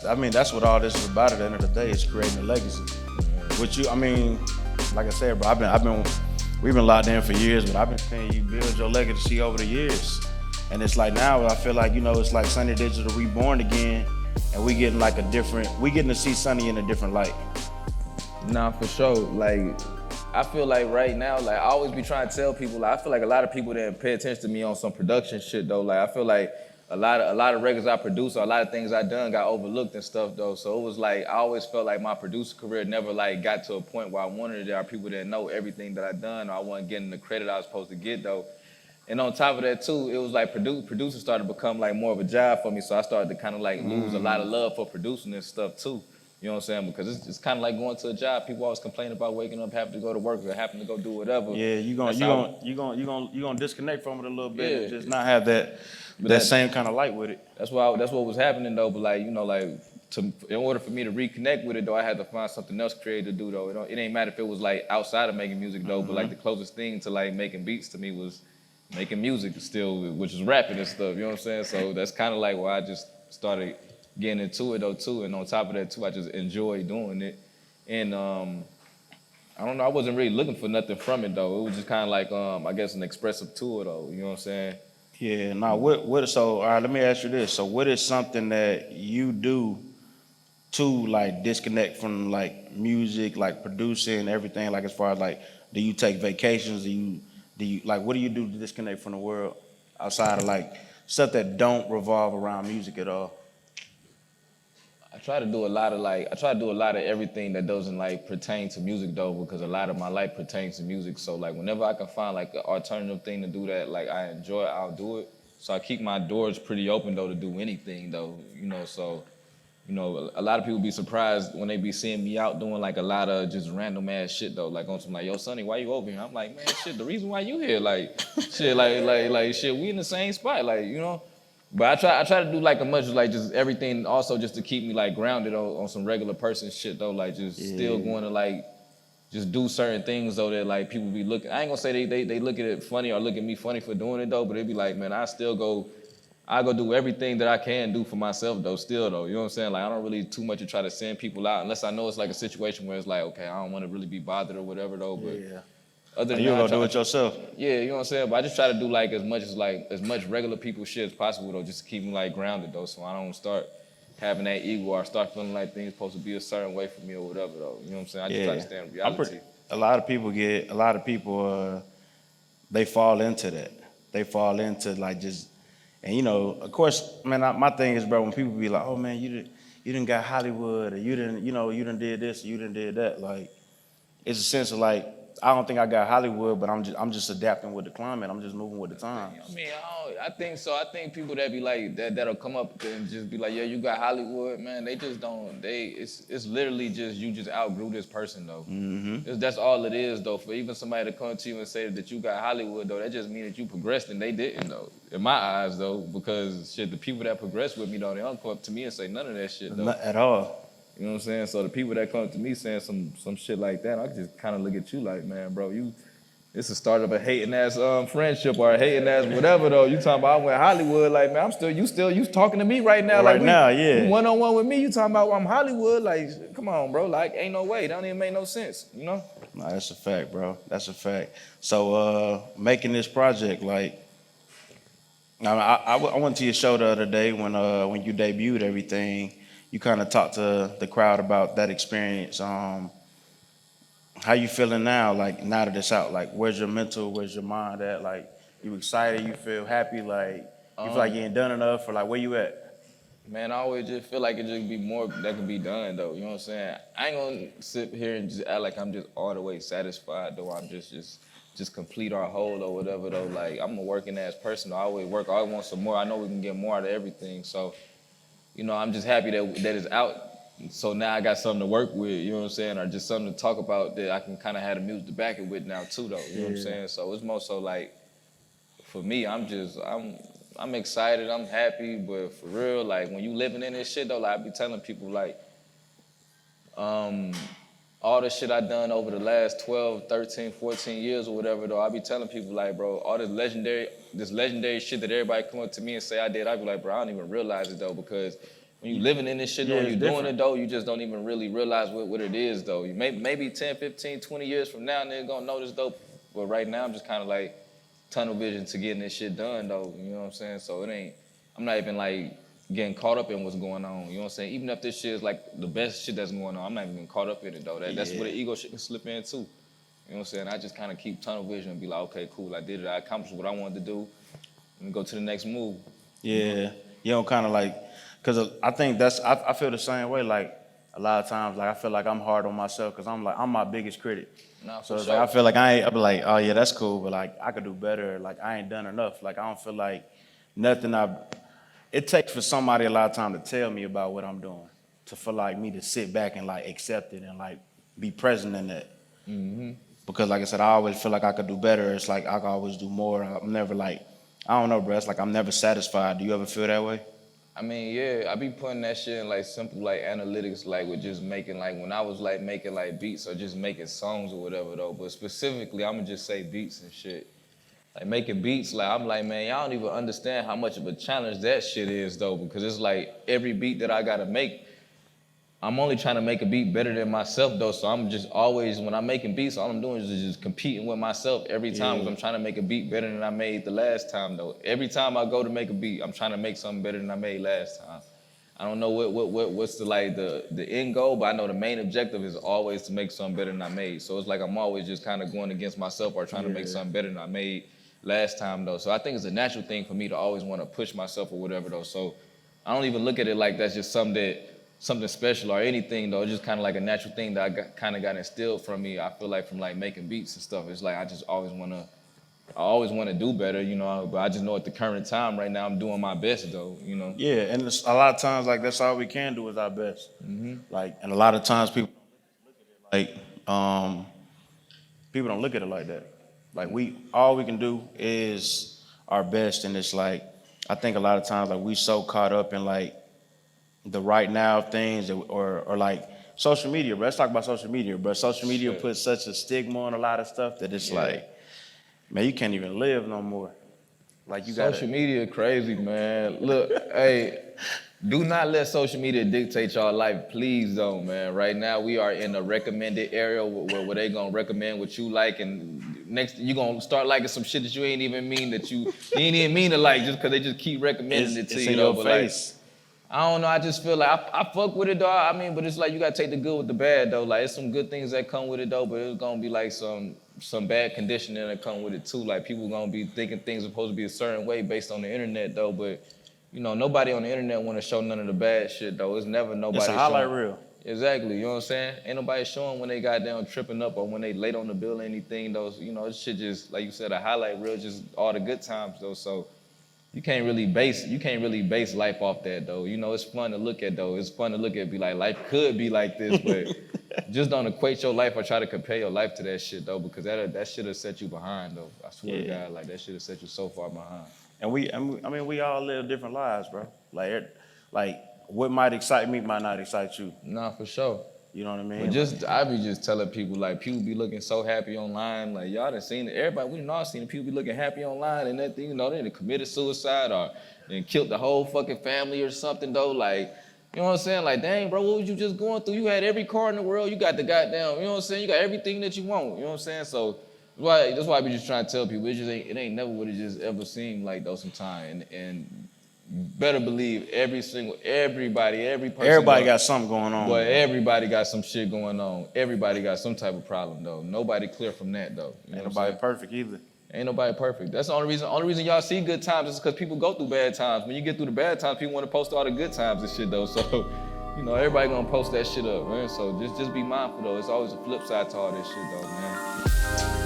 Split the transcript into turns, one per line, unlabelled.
I mean, that's what all this is about. At the end of the day, is creating a legacy. Which I mean, like I said, bro, we've been locked in for years, but I've been seeing you build your legacy over the years. And it's like now, I feel like, it's like Sonny Digital reborn again, and we getting to see Sonny in a different light.
Nah, for sure. Like, I feel like right now, like I always be trying to tell people, like, I feel like a lot of people didn't pay attention to me on some production shit though. Like I feel like a lot of records I produced or a lot of things I done got overlooked and stuff though. So it was like I always felt like my producer career never like got to a point where I wanted it. Or people didn't know everything that I done, or I wasn't getting the credit I was supposed to get though. And on top of that too, it was like producing started to become like more of a job for me. So I started to kind of like lose a lot of love for producing and stuff too. You know what I'm saying? Because it's kind of like going to a job. People always complain about waking up, having to go to work, or having to go do whatever.
Yeah, you gonna disconnect from it a little bit, and just not have that same kind of light with it.
That's what was happening though. But like in order for me to reconnect with it though, I had to find something else creative to do though. It ain't matter if it was like outside of making music though. But like the closest thing to like making beats to me was making music still, which is rapping and stuff. You know what I'm saying? So that's kind of like why I just started getting into it though too, and on top of that too, I just enjoy doing it. And I don't know, I wasn't really looking for nothing from it though. It was just kind of like I guess an expressive tool though. You know what I'm saying?
Yeah. Now, so all right, let me ask you this. So, what is something that you do to like disconnect from like music, like producing everything? Like as far as like, do you take vacations? Do you like what do you do to disconnect from the world outside of like stuff that don't revolve around music at all?
I try to do a lot of everything that doesn't like pertain to music though, because a lot of my life pertains to music. So like whenever I can find like an alternative thing to do that like I enjoy, I'll do it. So I keep my doors pretty open though to do anything though, so a lot of people be surprised when they be seeing me out doing like a lot of just random ass shit though, like on some like, yo Sonny, why you over here? I'm like, man, shit, the reason why you here, like shit, like shit, we in the same spot, like, But I try to do like a much like just everything also just to keep me like grounded on some regular person shit though, like just still going to like just do certain things though that like people be looking. I ain't gonna say they look at it funny or look at me funny for doing it though, but it be like, man, I go do everything that I can do for myself though, still though. You know what I'm saying? Like I don't really too much to try to send people out unless I know it's like a situation where it's like, okay, I don't want to really be bothered or whatever though. But other than
you gonna do it yourself?
Yeah, you know what I'm saying? But I just try to do like as much regular people shit as possible though, just to keep me like grounded though, so I don't start having that ego or start feeling like things supposed to be a certain way for me or whatever though. You know what I'm saying? I just try to stay in reality.
A lot of people they fall into that. They fall into like just, and of course, man, my thing is, bro, when people be like, oh man, you didn't got Hollywood, or you didn't did this, or you didn't did that, like it's a sense of like, I don't think I got Hollywood, but I'm just adapting with the climate. I'm just moving with the times.
I mean, I think so. I think people that be like that'll come up and just be like, yeah, you got Hollywood, man. They just don't. It's literally just you just outgrew this person though. Mm-hmm. That's all it is though. For even somebody to come to you and say that you got Hollywood though, that just means that you progressed and they didn't though. In my eyes though, because shit, the people that progress with me though, they don't come up to me and say none of that shit though.
Not at all.
You know what I'm saying? So the people that come to me saying some shit like that, I just kind of look at you like, man, bro, it's the start of a hating ass friendship or a hating ass whatever though. You talking about I went Hollywood, like man, you talking to me right now,
right now, yeah.
You 1-on-1 with me, you talking about I'm Hollywood, like come on, bro, like ain't no way, that don't even make no sense,
Nah, that's a fact, bro. That's a fact. So making this project, like, I went to your show the other day when you debuted everything. You kind of talked to the crowd about that experience. How you feeling now? Like now that it's out, like where's your mental, where's your mind at? Like you excited, you feel happy, like you feel like you ain't done enough, or like where you at?
Man, I always just feel like it just be more that can be done though. You know what I'm saying? I ain't gonna sit here and just act like I'm just all the way satisfied though. I'm just complete our whole or whatever though. Like I'm a working ass person. I always work. I always want some more. I know we can get more out of everything. So. I'm just happy that it's out. So now I got something to work with, you know what I'm saying? Or just something to talk about that I can kind of have the music to back it with now too, though. You know what I'm saying? So it's more so like, for me, I'm excited, I'm happy, but for real, like when you living in this shit though, like I be telling people like, all the shit I done over the last 12, 13, 14 years or whatever though, I be telling people like, bro, all this legendary shit that everybody come up to me and say I did, I be like, bro, I don't even realize it though, because when you living in this shit,
Yeah,
though,
it's
you doing
different.
it, though, you just don't even really realize what it is, though. You maybe 10, 15, 20 years from now, they're gonna notice, though. But right now, I'm just kind of like tunnel vision to getting this shit done, though. You know what I'm saying? So I'm not even like getting caught up in what's going on. You know what I'm saying? Even if this shit is like the best shit that's going on, I'm not even getting caught up in it, though. That's where the ego shit can slip in, too. You know what I'm saying? I just kind of keep tunnel vision and be like, okay, cool, I did it. I accomplished what I wanted to do. Let me go to the next move.
Yeah, you know, kind of like, cause I think I feel the same way. Like a lot of times, like I feel like I'm hard on myself, cause I'm my biggest critic.
Nah,
So
for
it's
sure.
like I feel like I be like, oh yeah, that's cool, but like I could do better. Like I ain't done enough. Like I don't feel like nothing. It takes for somebody a lot of time to tell me about what I'm doing, to feel like me to sit back and like accept it and like be present in that. Because like I said, I always feel like I could do better. It's like I could always do more. I'm never like, I don't know, bro. It's like I'm never satisfied. Do you ever feel that way?
I mean, yeah, I be putting that shit in like simple like analytics, like with just making like when I was like making like beats or just making songs or whatever though. But specifically, I'ma just say beats and shit. Like making beats, like I'm like, man, y'all don't even understand how much of a challenge that shit is though, because it's like every beat that I gotta make, I'm only trying to make a beat better than myself though. So I'm just always, when I'm making beats, all I'm doing is just competing with myself every time because I'm trying to make a beat better than I made the last time though. Every time I go to make a beat, I'm trying to make something better than I made last time. I don't know what's the end goal, but I know the main objective is always to make something better than I made. So it's like I'm always just kind of going against myself or trying to make something better than I made last time though. So I think it's a natural thing for me to always want to push myself or whatever though. So I don't even look at it like that's just something special or anything though. It's just kind of like a natural thing that I kind of got instilled from me. I feel like from like making beats and stuff. It's like I always want to do better, you know. But I just know at the current time right now I'm doing my best though, you know.
Yeah, and it's, a lot of times like that's all we can do is our best. Like, and a lot of times people like people don't look at it like that. Like all we can do is our best, and it's like I think a lot of times like we so caught up in like the right now things or like social media, bro. Let's talk about social media, bro. Social media
Shit.
puts such a stigma on a lot of stuff that it's like, man, you can't even live no more. Like you got
Social media crazy, man. Look, hey, do not let social media dictate your life. Please don't, man. Right now we are in a recommended area where they gonna recommend what you like, and next you gonna start liking some shit that you ain't even mean to like just because they just keep recommending it to
it's
you.
in
Though,
your
but
face.
like, I don't know. I just feel like I fuck with it though. I mean, but it's like you gotta take the good with the bad though. Like, it's some good things that come with it though, but it's gonna be like some bad conditioning that come with it too. Like, people gonna be thinking things are supposed to be a certain way based on the internet though. But you know, nobody on the internet want to show none of the bad shit though. It's never nobody.
It's a highlight
showing.
reel.
Exactly. You know what I'm saying? Ain't nobody showing when they got down tripping up or when they late on the bill or anything. Those, you know, this shit just like you said, a highlight reel, just all the good times though. So. You can't really base life off that though. You know, it's fun to look at though. It's fun to look at, be like, life could be like this, but just don't equate your life or try to compare your life to that shit though, because that shit will set you behind though. I swear to God, like that shit will set you so far behind.
And I mean, we all live different lives, bro. Like what might excite me might not excite you.
Nah, for sure.
You know what I mean?
But I be just telling people, like, people be looking so happy online. Like, y'all done seen it. Everybody, we done all seen it. People be looking happy online and that thing, you know, they done committed suicide or then killed the whole fucking family or something, though. Like, you know what I'm saying? Like, dang, bro, what was you just going through? You had every car in the world. You got the goddamn, you know what I'm saying? You got everything that you want. You know what I'm saying? So that's why I be just trying to tell people, it ain't never what it just ever seemed like, though, sometimes. And better believe every person.
Everybody got something going on.
Boy, everybody got some shit going on. Everybody got some type of problem though. Nobody clear from that though. You know
Ain't nobody perfect either.
Ain't nobody perfect. That's the only reason. Only reason y'all see good times is because people go through bad times. When you get through the bad times, people want to post all the good times and shit though. So, you know, everybody gonna post that shit up, man. So just be mindful though. It's always a flip side to all this shit though, man.